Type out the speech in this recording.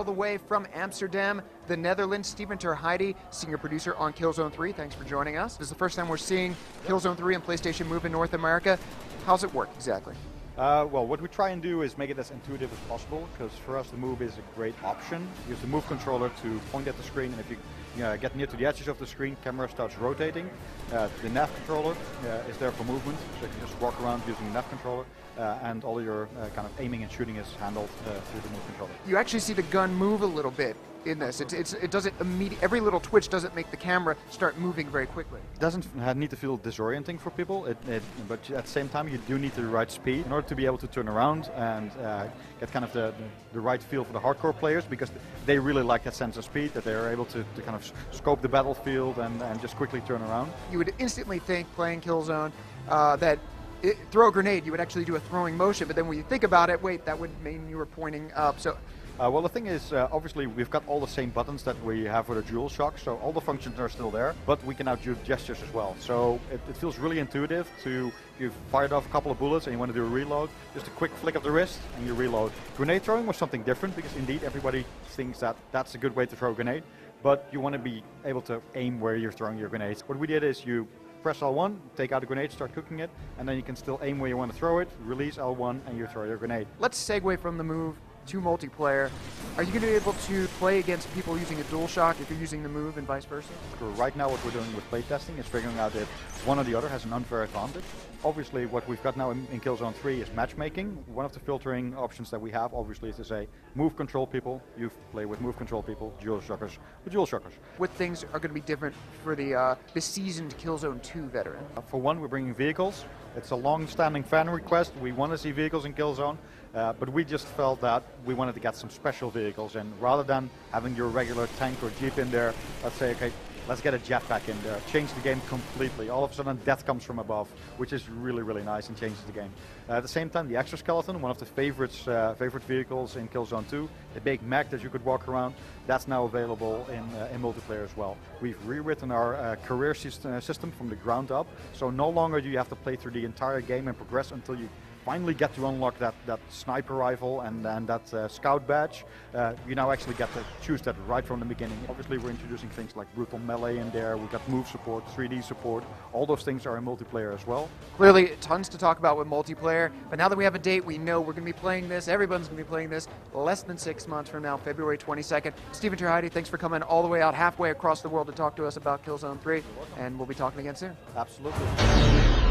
all the way from Amsterdam, the Netherlands, Steven Terheide, senior producer on Killzone 3. Thanks for joining us. This is the first time we're seeing Killzone 3 and PlayStation Move in North America. How's it work exactly? Well, what we try and do is make it as intuitive as possible, because for us the Move is a great option. Use the Move controller to point at the screen, and if you get near to the edges of the screen, camera starts rotating. The nav controller is there for movement, so you can just walk around using the nav controller, and all your kind of aiming and shooting is handled through the Move controller. You actually see the gun move a little bit in this. It doesn't immediately, every little twitch doesn't make the camera start moving very quickly. It doesn't need to feel disorienting for people, but at the same time you do need the right speed in order to be able to turn around and get kind of the right feel for the hardcore players, because they really like that sense of speed, that they're able to kind of scope the battlefield and just quickly turn around. You would instantly think, playing Killzone, that throw a grenade, you would actually do a throwing motion, but then when you think about it, wait, that would mean you were pointing up. So. Well, the thing is, obviously we've got all the same buttons that we have for the DualShock, so all the functions are still there, but we can now do gestures as well. So it feels really intuitive to, you've fired off a couple of bullets and you want to do a reload, just a quick flick of the wrist and you reload. Grenade throwing was something different, because indeed everybody thinks that that's a good way to throw a grenade, but you want to be able to aim where you're throwing your grenades. What we did is you press L1, take out a grenade, start cooking it, and then you can still aim where you want to throw it, release L1, and you throw your grenade. Let's segue from the Move to multiplayer. Are you going to be able to play against people using a DualShock if you're using the Move and vice versa? Right now what we're doing with playtesting is figuring out if one or the other has an unfair advantage. Obviously what we've got now in Killzone 3 is matchmaking. One of the filtering options that we have obviously is to say Move control people, you play with Move control people, DualShockers with DualShockers. What things are going to be different for the seasoned Killzone 2 veteran? For one, we're bringing vehicles. It's a long-standing fan request. We want to see vehicles in Killzone, but we just felt that we wanted to get some special vehicles, and rather than having your regular tank or jeep in there, let's say, okay, let's get a jetpack in there. Change the game completely. All of a sudden death comes from above, which is really, really nice and changes the game. At the same time, the exoskeleton, one of the favorite vehicles in Killzone 2, the big mech that you could walk around, that's now available in multiplayer as well. We've rewritten our career system from the ground up, so no longer do you have to play through the entire game and progress until you finally get to unlock that sniper rifle and that scout badge. You now actually get to choose that right from the beginning. Obviously we're introducing things like brutal melee in there, we've got move support, 3D support, all those things are in multiplayer as well. Clearly tons to talk about with multiplayer, but now that we have a date, we know we're going to be playing this, everyone's going to be playing this less than 6 months from now, February 22nd. Steven Terheide, thanks for coming all the way out halfway across the world to talk to us about Killzone 3, and we'll be talking again soon. Absolutely.